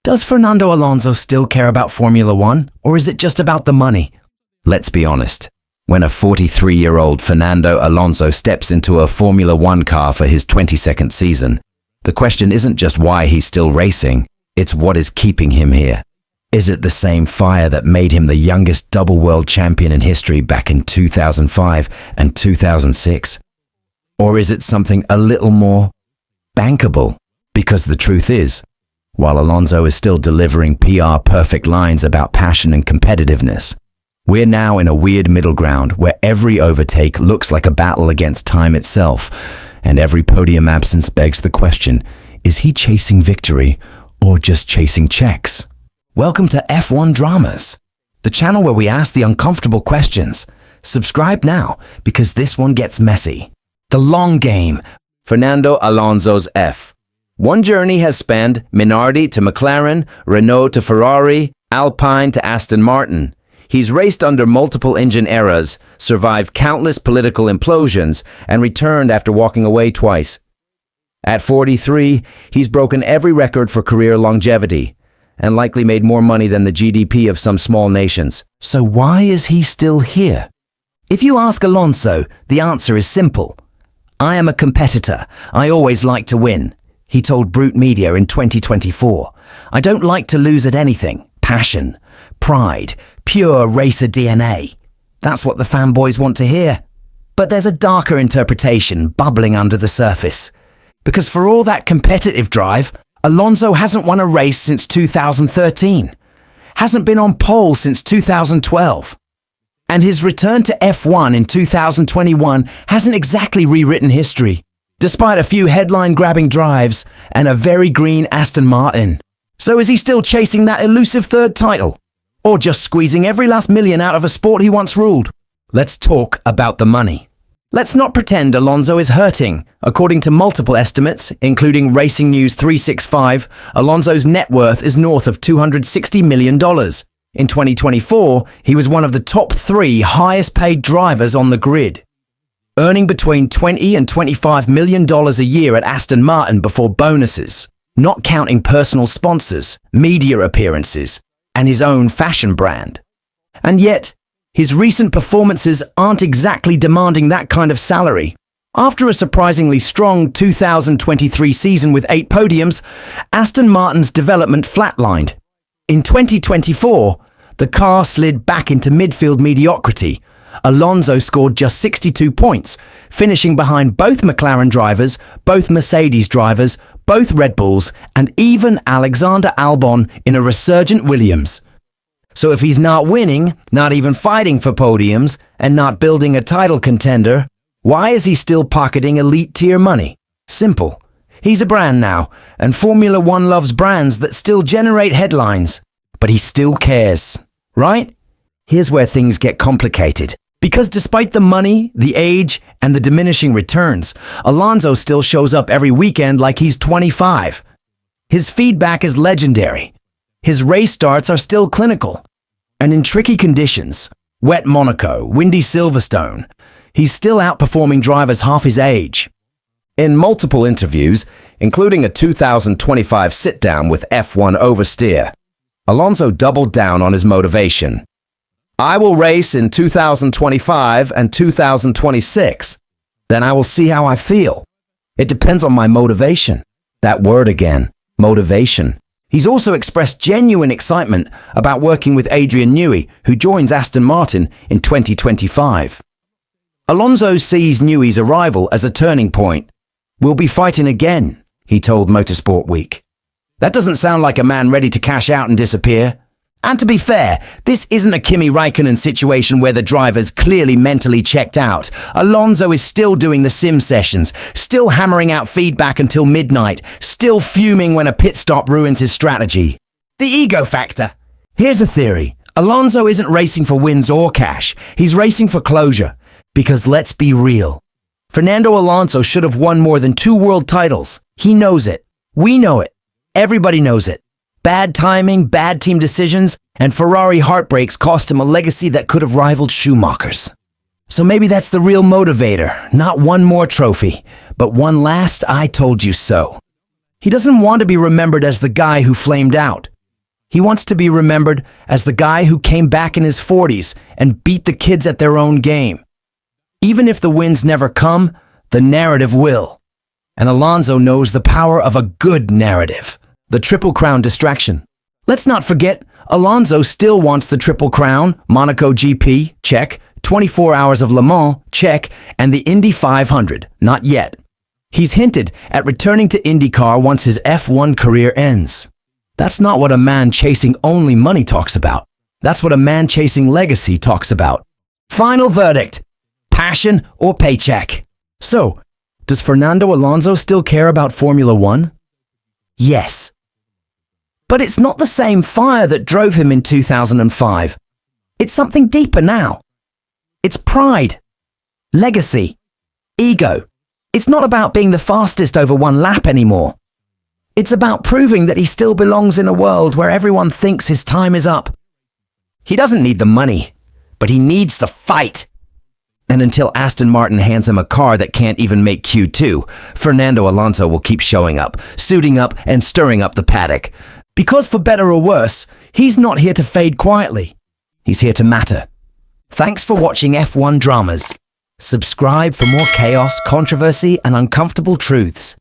Does Fernando Alonso still care about Formula One, or is it just about the money? Let's be honest. When a 43-year-old Fernando Alonso steps into a Formula One car for his 22nd season, the question isn't just why he's still racing, it's what is keeping him here. Is it the same fire that made him the youngest double world champion in history back in 2005 and 2006? Or is it something a little more bankable? Because the truth is, while Alonso is still delivering PR perfect lines about passion and competitiveness, we're now in a weird middle ground where every overtake looks like a battle against time itself, and every podium absence begs the question, is he chasing victory or just chasing checks? Welcome to F1 Dramas, the channel where we ask the uncomfortable questions. Subscribe now, because this one gets messy. The long game. Fernando Alonso's F. One journey has spanned Minardi to McLaren, Renault to Ferrari, Alpine to Aston Martin. He's raced under multiple engine eras, survived countless political implosions, and returned after walking away twice. At 43, he's broken every record for career longevity, and likely made more money than the GDP of some small nations. So why is he still here? If you ask Alonso, the answer is simple. I am a competitor. I always like to win, he told Brute Media in 2024. I don't like to lose at anything. Passion, pride, pure racer DNA. That's what the fanboys want to hear. But there's a darker interpretation bubbling under the surface. Because for all that competitive drive, Alonso hasn't won a race since 2013. Hasn't been on pole since 2012. And his return to F1 in 2021 hasn't exactly rewritten history, despite a few headline-grabbing drives and a very green Aston Martin. So is he still chasing that elusive third title? Or just squeezing every last million out of a sport he once ruled? Let's talk about the money. Let's not pretend Alonso is hurting. According to multiple estimates, including Racing News 365, Alonso's net worth is north of $260 million. In 2024, he was one of the top 3 highest-paid drivers on the grid, earning between $20 and $25 million a year at Aston Martin before bonuses, not counting personal sponsors, media appearances, and his own fashion brand. And yet, his recent performances aren't exactly demanding that kind of salary. After a surprisingly strong 2023 season with 8 podiums, Aston Martin's development flatlined. In 2024, the car slid back into midfield mediocrity. Alonso scored just 62 points, finishing behind both McLaren drivers, both Mercedes drivers, both Red Bulls, and even Alexander Albon in a resurgent Williams. So if he's not winning, not even fighting for podiums, and not building a title contender, why is he still pocketing elite-tier money? Simple. He's a brand now, and Formula One loves brands that still generate headlines. But he still cares, right? Here's where things get complicated. Because despite the money, the age, and the diminishing returns, Alonso still shows up every weekend like he's 25. His feedback is legendary. His race starts are still clinical. And in tricky conditions, wet Monaco, windy Silverstone, he's still outperforming drivers half his age. In multiple interviews, including a 2025 sit-down with F1 oversteer, Alonso doubled down on his motivation. I will race in 2025 and 2026. Then I will see how I feel. It depends on my motivation. That word again, motivation. He's also expressed genuine excitement about working with Newey, who joins Aston Martin in 2025. Alonso sees Newey's arrival as a turning point. We'll be fighting again, he told Motorsport Week. That doesn't sound like a man ready to cash out and disappear. And to be fair, this isn't a Kimi Räikkönen situation where the driver's clearly mentally checked out. Alonso is still doing the sim sessions, still hammering out feedback until midnight, still fuming when a pit stop ruins his strategy. The ego factor. Here's a theory. Alonso isn't racing for wins or cash. He's racing for closure. Because let's be real. Fernando Alonso should have won more than 2 world titles. He knows it. We know it. Everybody knows it. Bad timing, bad team decisions, and Ferrari heartbreaks cost him a legacy that could have rivaled Schumacher's. So maybe that's the real motivator, not one more trophy, but one last I told you so. He doesn't want to be remembered as the guy who flamed out. He wants to be remembered as the guy who came back in his 40s and beat the kids at their own game. Even if the wins never come, the narrative will. And Alonso knows the power of a good narrative. The Triple Crown distraction. Let's not forget, Alonso still wants the Triple Crown, Monaco GP, check, 24 Hours of Le Mans, check, and the Indy 500, not yet. He's hinted at returning to IndyCar once his F1 career ends. That's not what a man chasing only money talks about. That's what a man chasing legacy talks about. Final verdict: passion or paycheck? So, does Fernando Alonso still care about Formula One? Yes. But it's not the same fire that drove him in 2005. It's something deeper now. It's pride, legacy, ego. It's not about being the fastest over one lap anymore. It's about proving that he still belongs in a world where everyone thinks his time is up. He doesn't need the money, but he needs the fight. And until Aston Martin hands him a car that can't even make Q2, Fernando Alonso will keep showing up, suiting up and stirring up the paddock. Because for better or worse, he's not here to fade quietly. He's here to matter. Thanks for watching F1 Dramas. Subscribe for more chaos, controversy and uncomfortable truths.